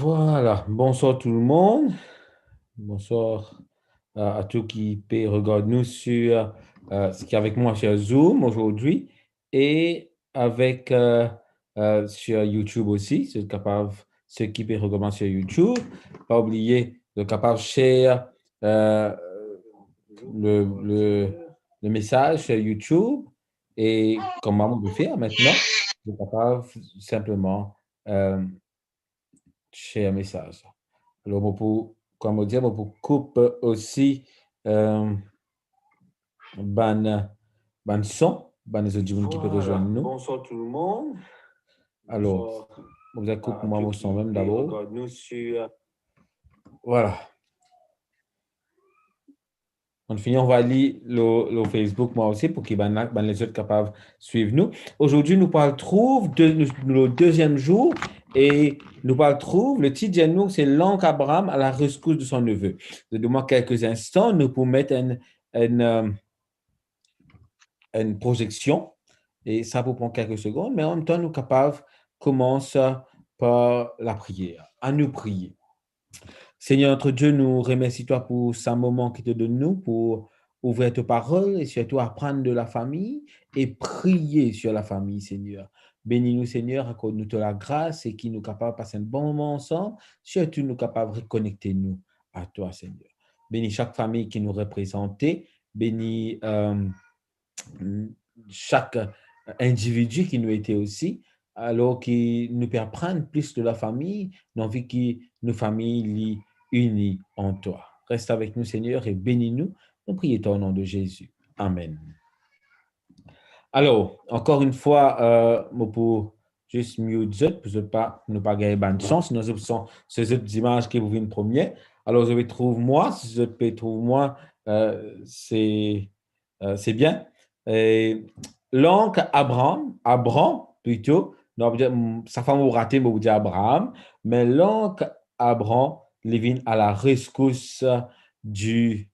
Voilà, bonsoir tout le monde. Bonsoir à tous qui regardent nous sur ce qui est avec moi sur Zoom aujourd'hui et avec sur YouTube aussi. C'est capable, ceux qui peuvent regarder sur YouTube. Pas oublier de capable share euh, le, le, le message sur YouTube et comment on peut faire maintenant. De capable simplement euh, share un message. Alors, comme on dit, on coupe aussi euh, ban, ban son, ban les autres qui peuvent rejoindre nous. Bonsoir tout le monde. Alors, vous avez coupé moi mon son même d'abord. Nous sur... Voilà. On finit, on va lire le Facebook moi aussi pour que les autres capables suivre nous. Aujourd'hui, nous parlons trouve le deuxième jour et nous parlons trouve le titre de nous, c'est l'oncle Abraham à la rescousse de son neveu. Donne-moi quelques instants, nous pour mettre une projection et ça vous prend quelques secondes, mais en même temps, nous sommes capables de commencer par la prière, à nous prier. Seigneur notre Dieu, nous remercions toi pour ce moment qui te donne nous, pour ouvrir tes paroles et surtout apprendre de la famille et prier sur la famille, Seigneur. Bénis-nous, Seigneur, accorde-nous de la grâce et qui nous capable de passer un bon moment ensemble, surtout nous capables de reconnecter nous à toi, Seigneur. Bénis chaque famille qui nous représentait, bénis chaque individu qui nous était aussi, alors qu'il nous peut apprendre plus de la famille, nous envie que nos familles unies en toi. Reste avec nous, Seigneur, et bénis-nous. Nous prions au nom de Jésus. Amen. Alors, encore une fois, pour juste mieux dire, pour ne pas gagner de chance, sinon ce sont ces autres images qui vous viennent premier. Alors, je vais trouver moi, si je peux trouver moi, c'est bien. Et l'oncle Abraham plutôt, non, sa femme a raté, mais vous dit Abraham, mais l'oncle Abraham, il vient à la rescousse de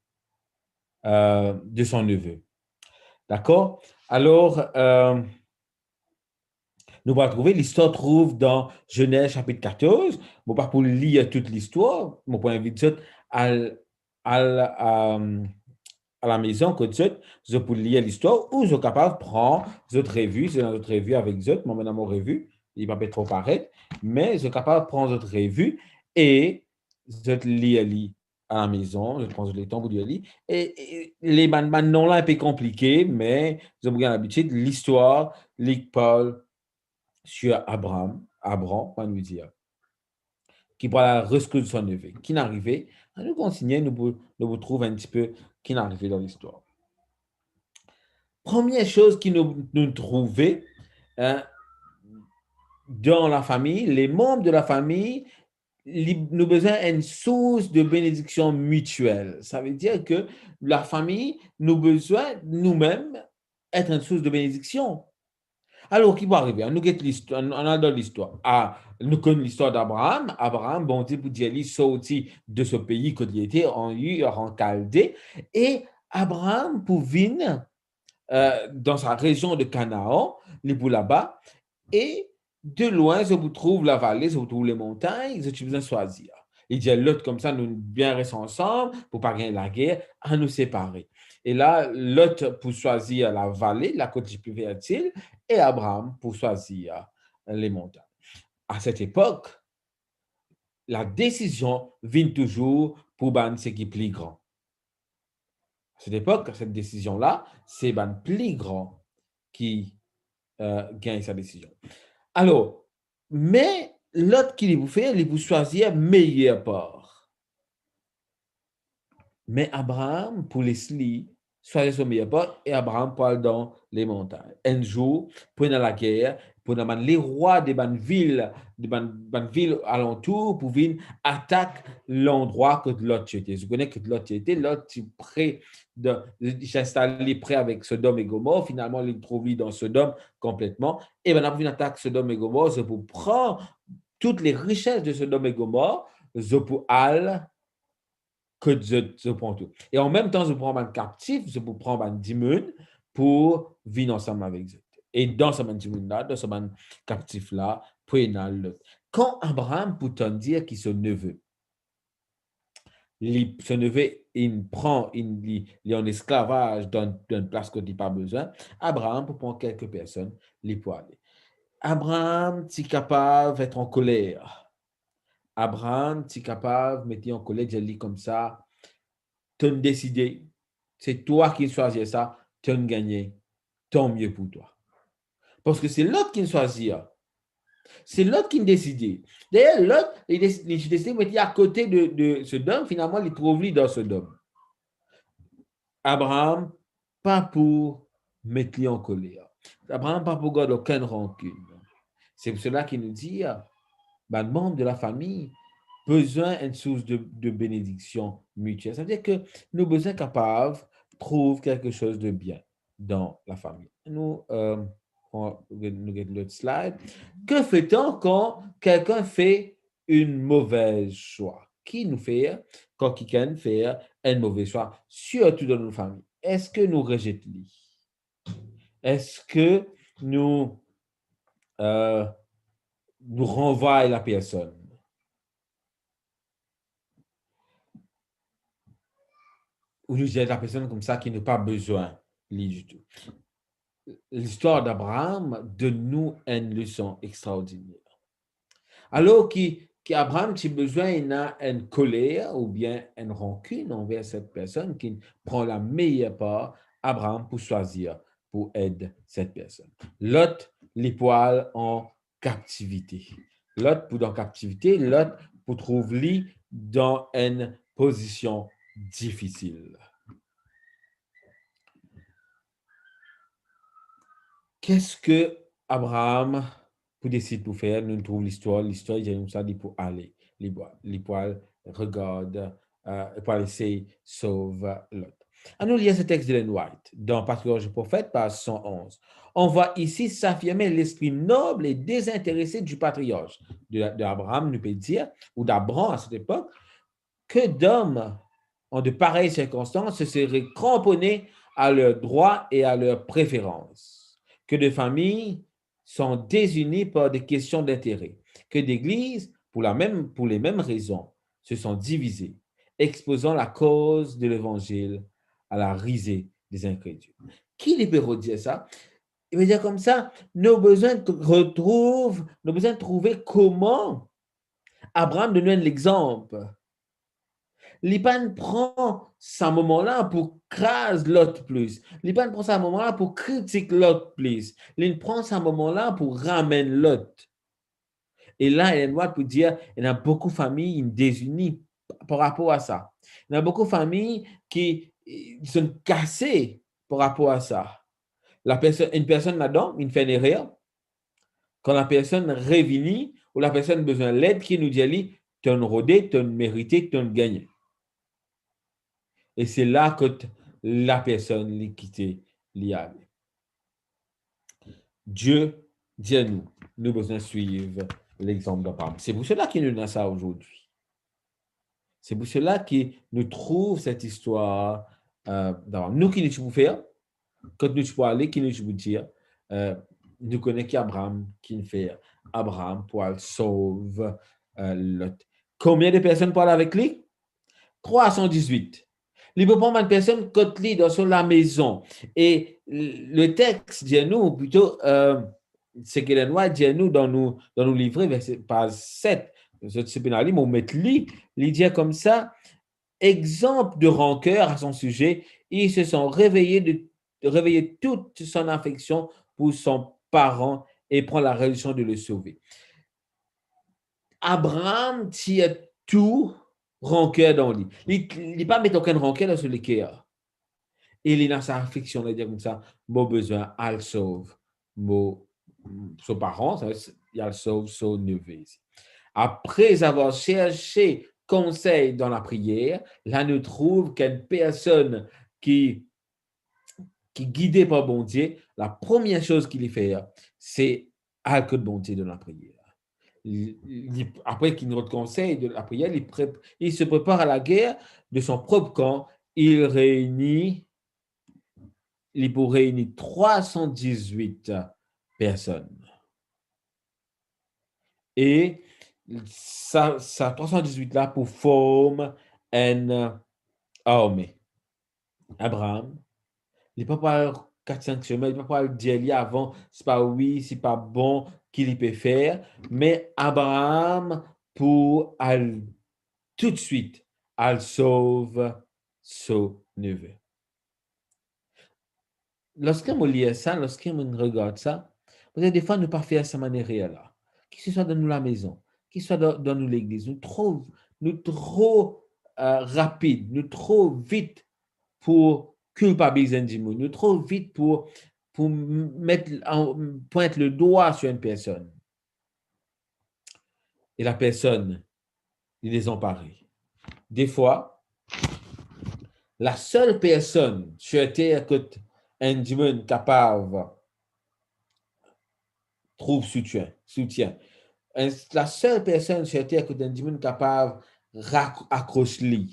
son neveu. D'accord? Alors, nous allons trouver, l'histoire trouve dans Genèse chapitre 14. Je ne vais pas pour lire toute l'histoire, je vais inviter à, à, à la maison que je peux lire l'histoire ou je suis capable de prendre cette revue, c'est dans notre revue avec Zot, moi maintenant mon revue, il ne va pas trop paraître, mais je suis capable de prendre cette revue et je lire à la maison, je prends le temps pour lire. Et les noms là un peu compliqués, mais je vous l'habitude, l'histoire, Paul sur Abraham, on va dire, qui prend la rescousse de son neveu, qui n'arrivait, à nous continuer, nous trouvons un petit peu qui n'arrivait dans l'histoire. Première chose qui nous trouvait hein, dans la famille, les membres de la famille, nous avons besoin d'une source de bénédiction mutuelle. Ça veut dire que la famille, nous avons besoin nous-mêmes être une source de bénédiction. Alors, qui va arriver? On a dans l'histoire. Ah, nous connaissons l'histoire d'Abraham. Abraham, bon Dieu, pour dire, il sorti de ce pays qu'il était en Chaldée. Et Abraham, pour venir dans sa région de Canaan, les bouts là-bas, et de loin, je vous trouve la vallée, je vous trouve les montagnes, je suis besoin de choisir. Il dit l'autre comme ça, nous bien rester ensemble pour pas gagner la guerre, à nous séparer. Et là, l'autre pour choisir la vallée, la côte plus fertile, et Abraham pour choisir les montagnes. À cette époque, la décision vient toujours pour ce qui est plus grand. À cette époque, cette décision-là, c'est le plus grand qui gagne sa décision. Alors, mais l'autre qui vous fait, il vous choisir meilleure part. Mais Abraham, pour les choisit son meilleur part et Abraham parle dans les montagnes. Un jour, pendant la guerre, pendant les rois des villes alentours pour venir attaquer l'endroit que l'autre était. Je connais que l'autre était, l'autre près de s'installer près avec Sodome et Gomorre. Finalement, il trouve dans Sodome complètement. Et maintenant, pour une attaque Sodome et Gomorre, je peux prendre toutes les richesses de Sodome et Gomorre, je peux aller que je prends tout. Et en même temps, je prends un captif, je peux prendre un dimoun pour vivre ensemble avec eux. Et dans ce dimoun-là, dans ce captif-là, Puis, quand Abraham peut dire qu'il se neveu, ce neveu, il est en esclavage dans une place qu'il n'a pas besoin, Abraham peut prendre quelques personnes, les pour aller. Abraham, tu es capable d'être en colère. Abraham, tu es capable de mettre en colère, je lis comme ça, tu as décidé, c'est toi qui choisis ça, tu as gagné, tant mieux pour toi. Parce que c'est l'autre qui choisit. C'est l'autre qui décide. D'ailleurs, l'autre, il décide de mettre à côté de Sodome, finalement, il trouve lui dans Sodome. Abraham, pas pour mettre lui en colère. Abraham, pas pour garder aucune rancune. C'est pour cela qu'il nous dit, le membre de la famille, besoin d'une source de bénédiction mutuelle. Ça veut dire que nous sommes besoin capables de trouver quelque chose de bien dans la famille. Nous regardons l'autre slide. Que fait-on quand quelqu'un fait une mauvaise choix? Qui nous fait quand quelqu'un fait un mauvais choix, surtout dans nos familles? Est-ce que nous rejetons? Est-ce que nous renvoyons la personne? Ou nous disons la personne comme ça qui n'a pas besoin du tout. L'histoire d'Abraham donne nous une leçon extraordinaire. Alors qu'Abraham, si besoin, il a une colère ou bien une rancune envers cette personne qui prend la meilleure part, Abraham pour choisir, pour aider cette personne. L'autre, les poils en captivité. L'autre pour dans captivité, l'autre pour trouver dans une position difficile. Qu'est-ce que Abraham pour décider pour faire? Nous trouvons l'histoire. L'histoire, il nous ça dit pour aller. Les poils regardent, pour laisser sauve l'autre. Nous lisons ce texte d'Ellen White dans Patriarche et Prophète, page 111. On voit ici s'affirmer l'esprit noble et désintéressé du patriarche d'Abraham, nous peut dire, ou d'Abraham à cette époque, que d'hommes en de pareilles circonstances se seraient cramponnés à leurs droits et à leurs préférences, que des familles sont désunies par des questions d'intérêt, que d'églises, pour les mêmes raisons, se sont divisées, exposant la cause de l'Évangile à la risée des incrédules. Qui les peut dire ça? Il veut dire comme ça, nos besoins de trouver comment Abraham donne l'exemple. L'Ipan prend ce moment-là pour craser l'autre plus. L'Ipan prend ce moment-là pour critiquer l'autre plus. L'Ipan prend ce moment-là pour ramener l'autre. Et là, il y a une loi pour dire, il y a beaucoup de familles désunies par rapport à ça. Il y a beaucoup de familles qui sont cassées par rapport à ça. Une personne là-dedans, il fait une erreur. Quand la personne revient ou la personne a besoin d'aide, qui nous dit, tu as rodé, tu as mérité, tu as gagné. Et c'est là que la personne l'a quitté, l'y allé. Dieu dit à nous, nous besoin suivre l'exemple d'Abraham. C'est pour cela qu'il nous a ça aujourd'hui. C'est pour cela que nous trouvons cette histoire d'Abraham. Nous qui nous pouvons faire, quand nous pouvons aller, qui nous pouvons dire, nous connaissons qu'Abraham qui fait Abraham pour sauver Lot. Combien de personnes parlent avec lui? 318. Il peut prendre une personne côté dans la maison. Et le texte dit à nous, plutôt, c'est que la loi dit à nous dans nos livrets, page 7, c'est pénal, on met il dit comme ça, exemple de rancœur à son sujet, ils se sont réveillés toute son affection pour son parent et prend la résolution de le sauver. Abraham tient tout rancœur dans lui. Il n'est pas mettre aucune rancœur dans le cœur. Il est dans sa affection, on va dire comme ça, mon besoin, il sauve son parent, il sauve son neveu. Après avoir cherché conseil dans la prière, là, nous trouve qu'une personne qui est guidée par bon Dieu, la première chose qu'il fait, c'est que bon Dieu dans la prière. Après qu'il nous conseille de la prière, il se prépare à la guerre de son propre camp. Il pour réunir 318 personnes. Et ça 318 là pour former une armée. Abraham, il n'est pas par 4-5 semaines, il n'est pas par dire avant, c'est pas oui, c'est pas bon qu'il peut faire, mais Abraham, pour aller tout de suite, elle sauve son neveu. Lorsqu'on lit ça, lorsqu'on regarde ça, peut-être des fois, nous pas faire sa manière là. Que ce soit dans nous la maison, que ce soit dans nous l'église, nous trop rapide, nous trop vite pour culpabiliser un démon, nous trop vite pour pointer le doigt sur une personne. Et la personne, il est emparé. Des fois, la seule personne sur terre que un démon capable trouve soutien. La seule personne sur terre que un démon capable accrocher,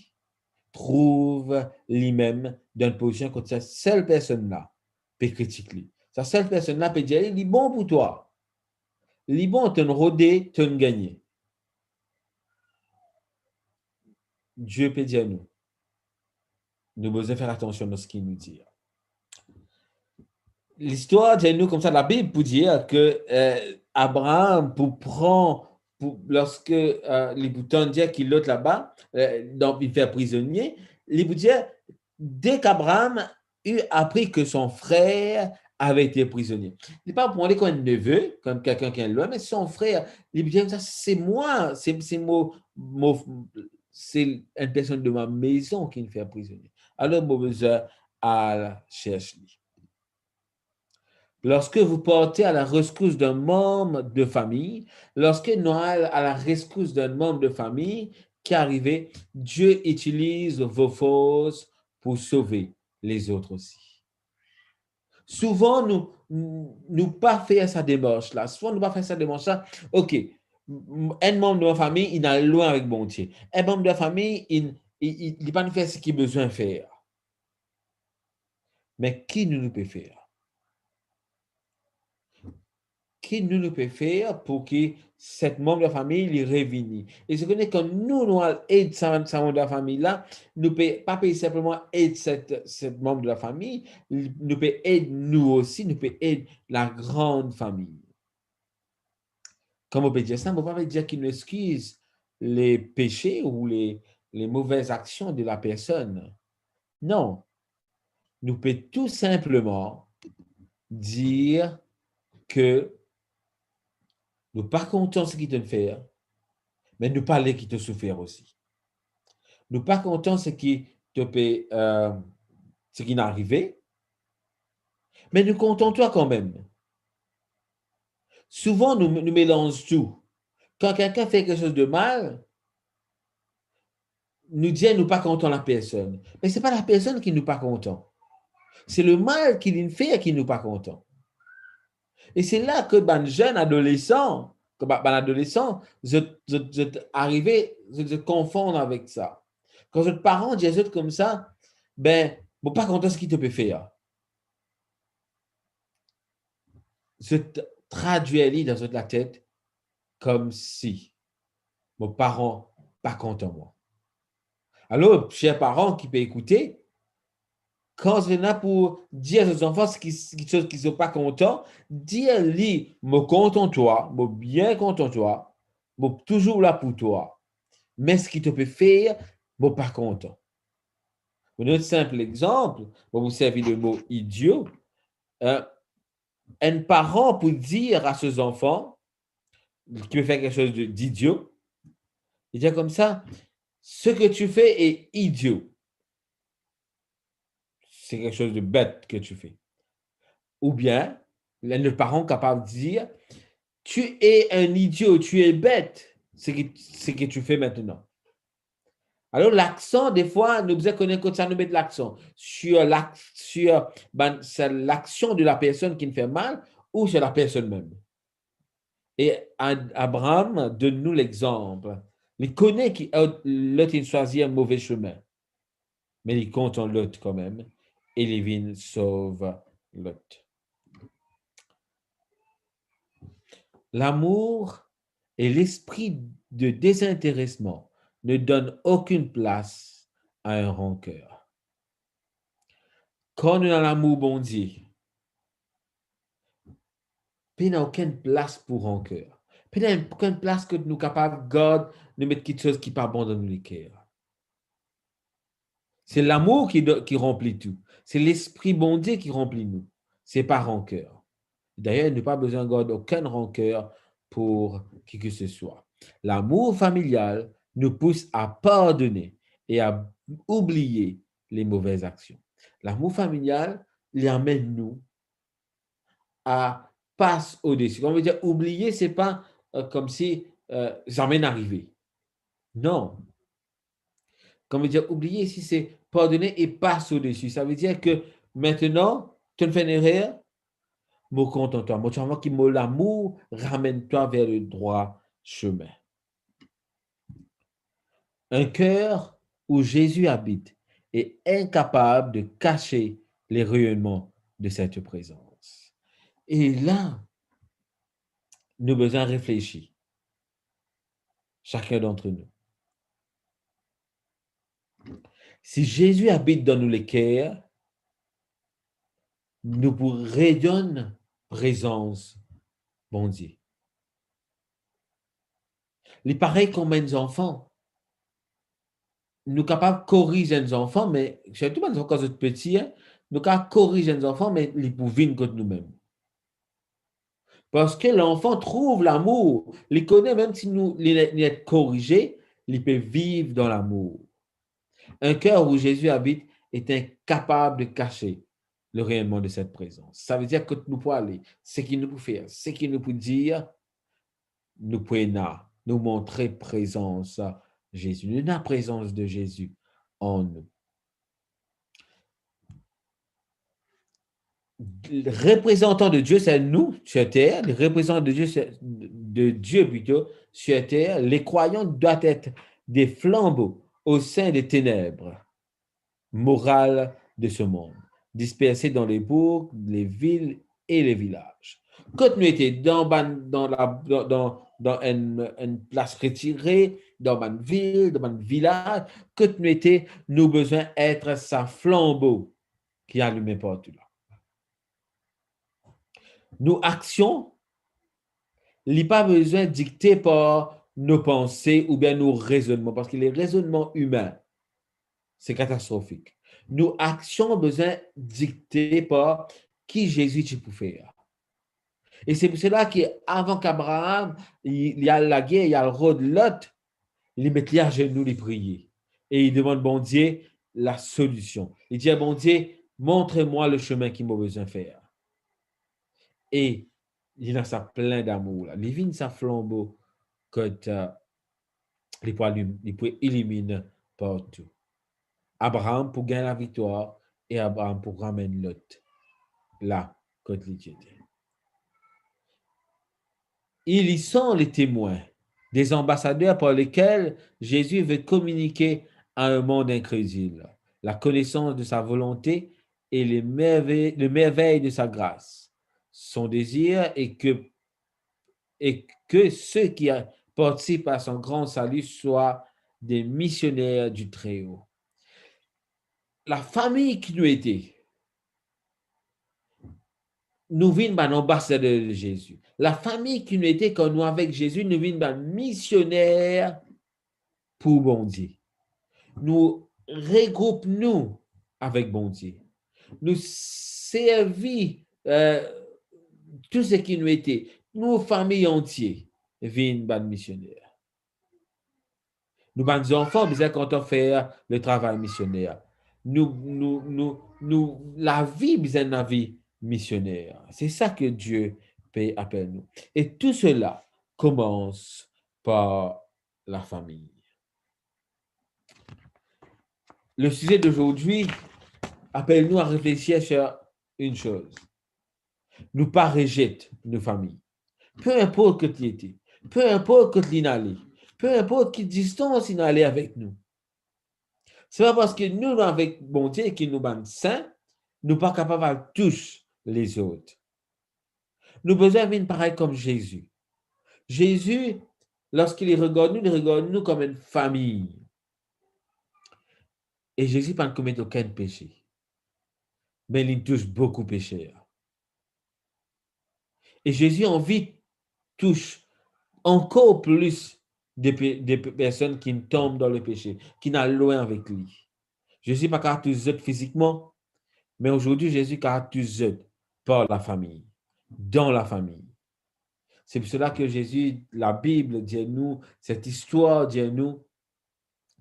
trouve lui-même dans une position que cette seule personne-là peut critiquer. Cette seule personne-là peut dire, il est bon pour toi. Il est bon, tu as rodé, tu as gagné. Dieu peut dire nous. Nous devons faire attention à ce qu'il nous dit. L'histoire dit nous comme ça, la Bible pour dire que Abraham, lorsque les boutons disent qu'il est là-bas, donc il fait prisonnier, les boutons disent, dès qu'Abraham eut appris que son frère avait été prisonnier. Il n'est pas pour lui comme un neveu, comme quelqu'un qui est loin, mais son frère, il dit, c'est moi, c'est une personne de ma maison qui me fait prisonnier. Alors, bon, besoin à chercher. Lorsque vous portez à la rescousse d'un membre de famille, lorsque Noël à la rescousse d'un membre de famille qui est arrivé, Dieu utilise vos forces pour sauver les autres aussi. Souvent, nous pas faire sa démarche-là. Souvent, nous pas faire sa démarche-là. OK, un membre de ma famille, il est loin avec bon Dieu. Un membre de la famille, il ne pas faire ce qu'il a besoin de faire. Mais qui nous peut faire? Qui nous peut faire pour que cet membre de la famille lui revienne. Et ce que quand nous aidons ce membre de la famille-là, nous ne pouvons pas simplement aider cet membre de la famille, nous pouvons aider nous aussi, nous pouvons aider la grande famille. Comme on peut dire ça, on ne peut pas dire qu'il nous excuse les péchés ou les mauvaises actions de la personne. Non. Nous pouvons tout simplement dire que nous ne sommes pas contents de ce qu'il te fait, mais nous parler qui te souffert aussi. Nous ne sommes pas contents de ce qui te fait, ce qui n'est arrivé, mais nous comptons toi quand même. Souvent, nous mélangeons tout. Quand quelqu'un fait quelque chose de mal, nous disons nous pas contents la personne. Mais ce n'est pas la personne qui nous pas content. C'est le mal qu'il fait qui nous pas content. Et c'est là que ben jeune adolescent, que ben adolescent, je arrivé, je confondre avec ça. Quand votre parent dit comme ça, ben, bon, pas content ce qu'il te peut faire. Je traduis dans la tête comme si mon parent pas content moi. Alors, chers parents qui peuvent écouter, quand je viens pour dire aux enfants quelque chose qui ne sont pas contents, dire-lui, me content toi, me bien content toi, me toujours là pour toi. Mais ce qui te peut faire, me pas content. Un autre simple exemple, pour vous servir le mot idiot, un parent peut dire à ses enfants, qui veut faire quelque chose d'idiot, il dit comme ça, ce que tu fais est idiot. C'est quelque chose de bête que tu fais. Ou bien, le parent est capable de dire, tu es un idiot, tu es bête, ce que tu fais maintenant. Alors, l'accent, des fois, nous devons connaître que ça nous met l'accent sur l'action de la personne qui nous fait mal ou sur la personne même. Et Abraham donne-nous l'exemple. Il connaît que l'autre il choisit un mauvais chemin, mais il compte en l'autre quand même. Et Lévin sauve l'autre. L'amour Et l'esprit de désintéressement ne donne aucune place à un rancœur. Quand nous avons l'amour bon Dieu, il n'y a aucune place pour rancœur. Il n'y a aucune place que nous sommes capables de garder, de mettre quelque chose qui n'est pas bon dans nos cœurs. C'est l'amour qui remplit tout. C'est l'esprit bon Dieu qui remplit nous. Ce n'est pas rancœur. D'ailleurs, il n'y a pas besoin de garder aucune rancœur pour qui que ce soit. L'amour familial nous pousse à pardonner et à oublier les mauvaises actions. L'amour familial les amène nous à passer au-dessus. Quand on veut dire oublier, ce n'est pas comme si jamais n'arrivait. Non. Quand on veut dire oublier ici, c'est pardonner et passer au-dessus. Ça veut dire que maintenant, tu ne fais rien, me contente-toi. Moi, tu vas voir que l'amour ramène-toi vers le droit chemin. Un cœur où Jésus habite est incapable de cacher les rayonnements de cette présence. Et là, nous avons besoin de réfléchir, chacun d'entre nous. Si Jésus habite dans nous les cœurs, nous rayonnons présence, bon Dieu. Les pareils comme les enfants. Nous sommes capables de corriger les enfants, mais surtout quand nous sommes petits, nous sommes capables de corriger les enfants, mais ils peuvent venir contre nous-mêmes. Parce que l'enfant trouve l'amour, il connaît, même si nous sommes corrigés, il peut vivre dans l'amour. Un cœur où Jésus habite est incapable de cacher le rayonnement de cette présence. Ça veut dire que nous pouvons aller, ce qu'il nous peut faire, ce qu'il nous peut dire, nous pouvons nous montrer présence à Jésus, la présence de Jésus en nous. Le représentant de Dieu, c'est nous sur terre. Le représentant de Dieu plutôt sur terre. Les croyants doivent être des flambeaux au sein des ténèbres morales de ce monde, dispersés dans les bourgs, les villes et les villages. Quand nous étions dans une place retirée, dans une ville, dans un village, quand nous étions, nous besoin être sa flambeau qui allumait partout là. Nos actions, il n'y a pas besoin de dicter par nos pensées ou bien nos raisonnements, parce que les raisonnements humains, c'est catastrophique. Nos actions ont besoin de dicter par qui Jésus tu peux faire. Et c'est pour cela qu'avant qu'Abraham, il y a la guerre, il y a le roi de Lot, il met à genoux, il prie. Et il demande, bon Dieu, la solution. Il dit, bon Dieu, montre-moi le chemin qu'il m'a besoin de faire. Et il a ça plein d'amour. Il vient sa flambeau quand il peut éliminer partout. Abraham pour gagner la victoire et Abraham pour ramener l'autre là, quand il était. Ils y sont les témoins, des ambassadeurs par lesquels Jésus veut communiquer à un monde incrédule la connaissance de sa volonté et les merveilles de sa grâce. Son désir est que ceux qui participent à son grand salut soient des missionnaires du Très-Haut. La famille qui nous était, nous vîmes un ambassadeur de Jésus. La famille qui nous était quand nous avec Jésus, nous vîmes un missionnaire pour bon Dieu. Nous regroupons-nous avec bon Dieu. Nous servons tout ce qui nous était. Nos familles entières viennent un missionnaire. Nous, les enfants, besoin quand on fait le travail missionnaire. La vie, besoin de vie missionnaire. C'est ça que Dieu appelle nous. Et tout cela commence par la famille. Le sujet d'aujourd'hui appelle nous à réfléchir sur une chose. Nous pas rejeter nos familles. Peu importe que tu étais, peu importe que tu n'allais, peu importe quelle distance il allait avec nous. Ce n'est pas parce que nous, avec bon Dieu, qui nous rend saints, nous ne sommes pas capables de toucher les autres. Nous avons besoin d'une pareille comme Jésus. Jésus lorsqu'il regarde nous comme une famille. Et Jésus ne commet aucun péché. Mais il touche beaucoup de péchés. Et Jésus envie touche encore plus des personnes qui tombent dans le péché, qui n'ont loin avec lui. Jésus pas qu'à tous autres physiquement, mais aujourd'hui, Jésus qu'à tous autres par la famille, dans la famille. C'est pour cela que Jésus, la Bible dit nous, cette histoire dit nous,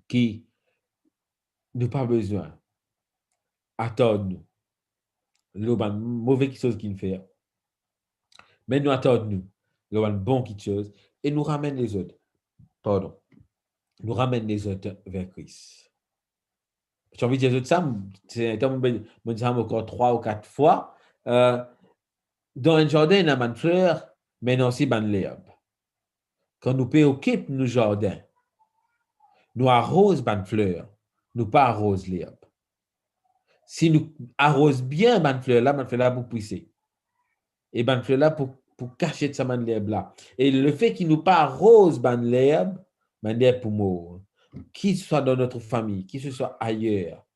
qui n'a pas besoin, attendre nous, le mauvais chose qu'il fait. Mais nous attendons nous, le bon quelque chose, et nous ramène les autres, pardon, nous ramène les autres vers Christ. J'ai envie de dire ça, c'est me dire encore 3 ou 4 fois. Dans un jardin, il y a une fleur, mais aussi une l'herbe. Quand nous préoccupons nos jardins, nous arrosons une fleur, nous pas arrosons l'herbe. Si nous arrosons bien une fleur là pour pousser. Et une fleur là pour cacher de sa l'herbe là. Et le fait qu'il nous pas arrose l'herbe pour mourir. Qui soit dans notre famille, qui ce soit ailleurs,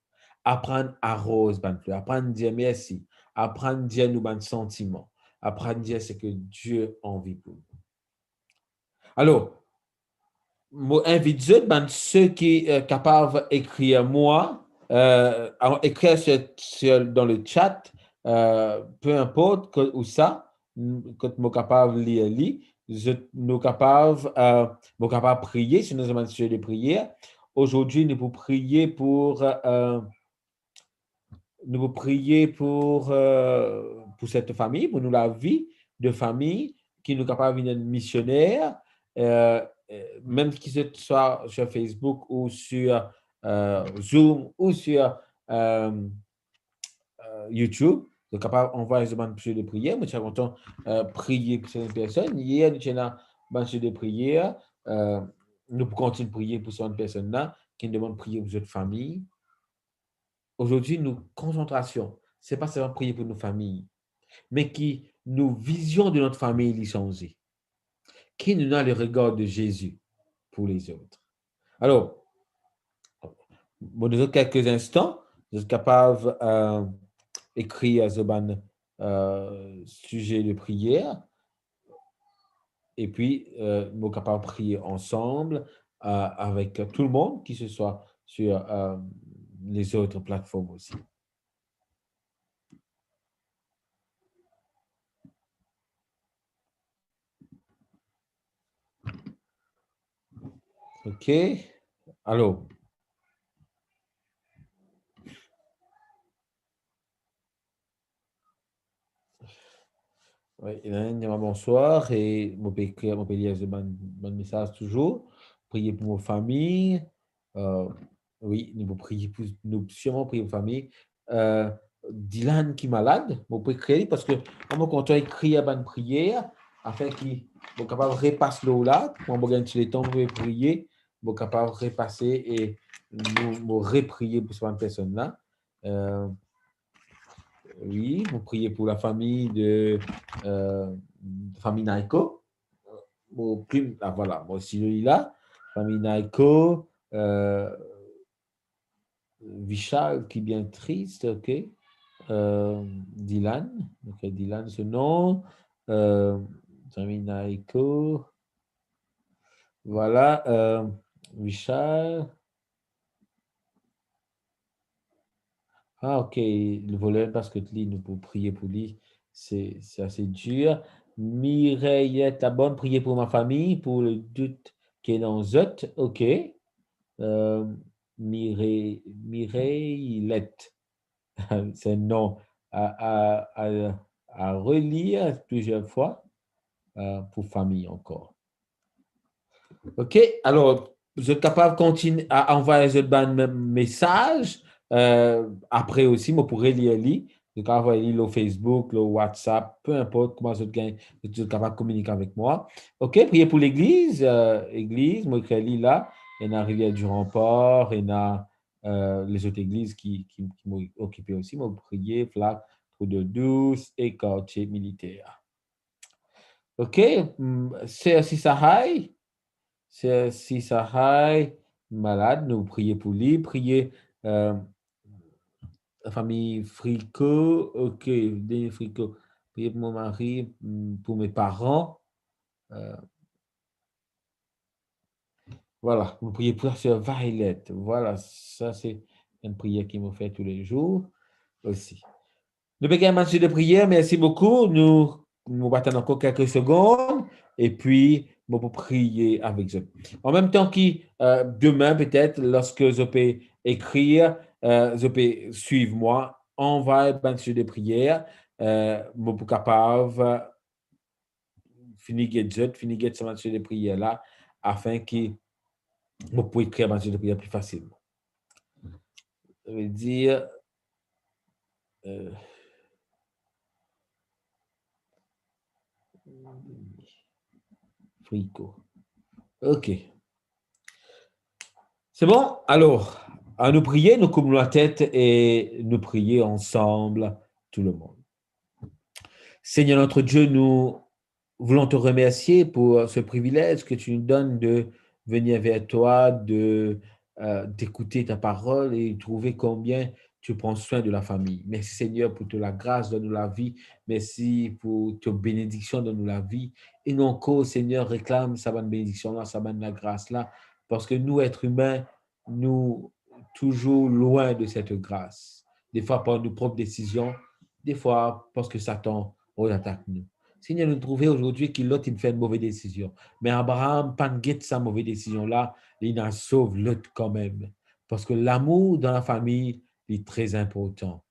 apprendre à arroser une fleur, apprendre à dire merci, apprendre à dire nous un sentiment, apprendre à dire ce que Dieu a envie pour nous. Alors, je invite ceux qui sont capables d'écrire moi, écrire dans le chat, peu importe où ça, quand je suis capable de lire, je suis capable de prier, si nous avons un sujet de prière. Aujourd'hui, nous pouvons prier pour cette famille, pour nous la vie de famille, qui nous capable de missionnaire, même qui soit sur Facebook ou sur Zoom ou sur YouTube. Donc, capable d'envoyer des demandes de prière. Moi, je suis content prier pour cette personne. Hier, nous avons une de prière. Nous pouvons continuer de prier pour cette personne-là qui nous demande de prier pour notre famille. Aujourd'hui, nos concentrations, ce n'est pas seulement prier pour nos familles, mais qui nos visions de notre famille les changer. Qui nous a le regard de Jésus pour les autres. Alors, dans quelques instants, je suis capable d'écrire ce sujet de prière. Et puis, nous sommes capables de prier ensemble avec tout le monde, qui ce soit sur les autres plateformes aussi. OK. Alors. Oui, bonsoir et mon lire mon message toujours. Priez pour ma famille. Oui, nous prier pour nous sûrement prier pour famille. Dylan qui est malade, vous pouvez créer parce que quand on écrit à bonne prière, afin qu'il soit capable de repasser l'eau là, quand on gagne les temps, vous pouvez prier, vous capable de repasser et nous reprier pour cette personne là. Oui, vous priez pour la famille de famille Naiko. Voilà, moi aussi celui-là. Famille Naiko. Vishal qui est bien triste, ok. Dylan. Ok, Dylan, ce nom. Famille Naiko. Voilà. Vishal. Ah, ok, le voleur, parce que nous pouvons prier pour lui, c'est assez dur. Mireille, ta bonne, prier pour ma famille, pour le doute qui est dans Zot, ok. Mireillette, c'est un nom à relire plusieurs fois pour famille encore. Ok, alors, vous êtes capable de continuer à envoyer ce message. Après aussi, moi, pourrais lire lui. Je peux envoyer le Facebook, le WhatsApp, peu importe comment vous êtes capable de communiquer avec moi. OK, priez pour l'église. Église, moi, écris là. Il y a Rivière du Rempart, il y a les autres églises qui m'ont occupé aussi. Moi, priez, flac, trou de douce et quartier militaire. OK, c'est aussi Sahaï. Si Sahaï, malade, nous prions pour lui. Priez la famille Frico. OK, des Frico. Priez pour mon mari, pour mes parents. Voilà, vous priez pour la sœur Violet. Voilà, ça c'est une prière qui me fait tous les jours aussi. Nous avons un match de prière, merci beaucoup. Nous battons encore quelques secondes et puis nous pour prier avec eux. En même temps que demain, peut-être, lorsque je peux écrire, je peux suivre moi, on va un match de prière, pour capable finir ce match de prière là, afin que vous pouvez écrire un match de prière plus facilement. Ça veut dire, Frico. OK. C'est bon? Alors, à nous prier, nous couvrons la tête et nous prier ensemble, tout le monde. Seigneur notre Dieu, nous voulons te remercier pour ce privilège que tu nous donnes de venir vers toi, d'écouter ta parole et trouver combien tu prends soin de la famille. Merci Seigneur pour toute la grâce, donne-nous la vie. Merci pour ta bénédiction, donne-nous la vie. Et non qu'au Seigneur réclame sa bonne bénédiction là, sa bonne grâce là, parce que nous, êtres humains, nous toujours loin de cette grâce. Des fois par nos propres décisions, des fois parce que Satan attaque nous. Seigneur, nous trouvons aujourd'hui qu'il l'autre, il fait une mauvaise décision. Mais Abraham, pas de sa mauvaise décision-là, il a sauvé l'autre quand même. Parce que l'amour dans la famille est très important.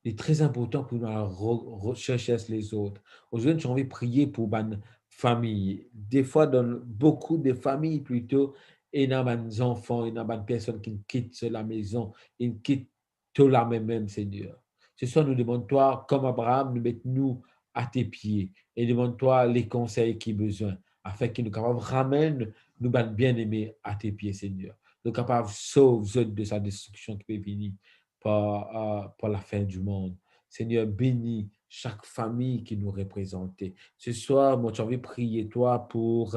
Il est très important pour nous rechercher les autres. Aujourd'hui, j'ai envie de prier pour ma famille. Des fois, dans beaucoup de familles plutôt, il y a des enfants, il y a des personnes qui quittent la maison, ils quittent tout la même, Seigneur. Ce soir, nous demandons, toi, comme Abraham, nous mettons-nous à tes pieds et demande-toi les conseils qu'il a besoin afin qu'il nous capable ramène nous bien-aimés à tes pieds, Seigneur. Nous capable de sauver de sa destruction qui peut venir par la fin du monde. Seigneur, bénis chaque famille qui nous représentait. Ce soir, moi, j'ai envie de prier toi pour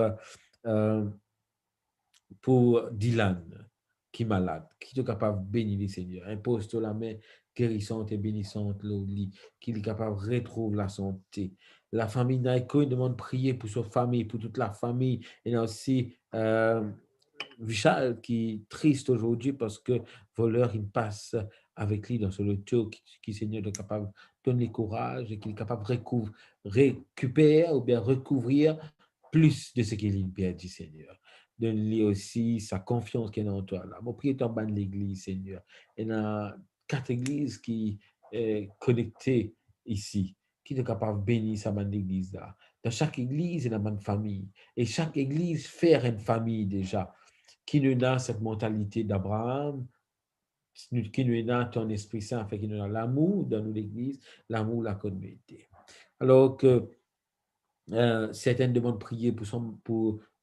Dylan, qui est malade, qui est capable de bénir, Seigneur. Impose-toi la main guérissante et bénissante, qu'il est capable de retrouver la santé. La famille Naiko, il demande de prier pour sa famille, pour toute la famille. Et aussi, Vishal qui est triste aujourd'hui parce que voleur, il passe avec lui dans ce loto qui Seigneur est capable de donner courage et qu'il est capable de récupérer ou bien recouvrir plus de ce qu'il a perdu, Seigneur. Donne-lui aussi sa confiance qu'il a en toi. Là. Mon prière en bas de l'église, Seigneur. Il y a 4 églises qui sont connectées ici, qui sont capables de bénir sa bande d'église là. Dans chaque église, il y a une famille. Et chaque église fait une famille déjà qui nous a cette mentalité d'Abraham, qui nous a ton Esprit Saint, fait qu'il nous a l'amour dans l'Église, l'amour, la communauté. Alors que certaines demandent de prier pour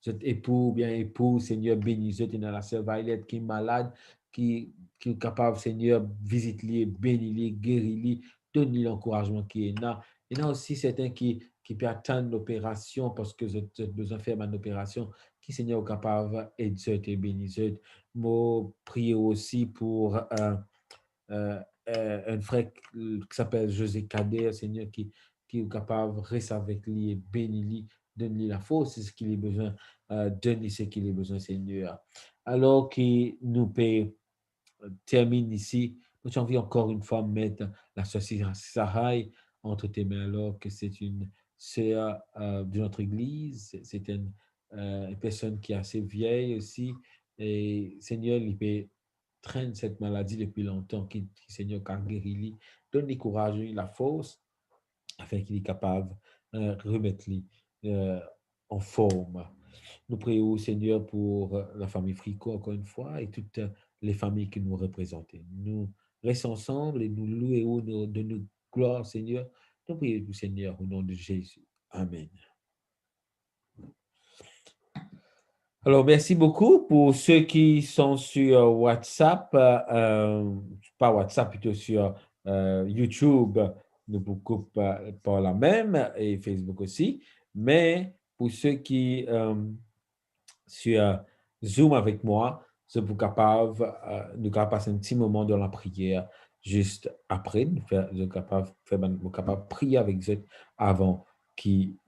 cet époux, bien époux, Seigneur, bénis-le, il y a la sœur Violet qui est malade, qui est capable, Seigneur, visite-les, bénis-les, guéris-les, donne-lui l'encouragement qui est là. Il y en a aussi certains qui peuvent attendre l'opération parce que j'ai besoin de faire une opération, qui, Seigneur, est capable d'aider et bénis-le. Moi, prier aussi pour un frère qui s'appelle José Kader, Seigneur, qui est capable de rester avec lui et bénir lui, donner la force, c'est ce qu'il a besoin, donner ce qu'il a besoin, Seigneur. Alors que nous termine ici, j'ai envie encore une fois de mettre la société Sahaï entre tes mains, alors que c'est une sœur de notre église, c'est une personne qui est assez vieille aussi, et Seigneur, il peut traîne cette maladie depuis longtemps, qui Seigneur, quand guérit, donne le courage et la force afin qu'il est capable de remettre en forme. Nous prions, Seigneur, pour la famille Frico, encore une fois, et toutes les familles qui nous représentent. Nous restons ensemble et nous louons de nos gloires, Seigneur. Nous prions, Seigneur, au nom de Jésus. Amen. Alors, merci beaucoup pour ceux qui sont sur WhatsApp, pas WhatsApp, plutôt sur YouTube, nous beaucoup par la même, et Facebook aussi. Mais pour ceux qui sur Zoom avec moi, c'est pour capable de passer un petit moment dans la prière juste après, de capable prier avec eux avant qui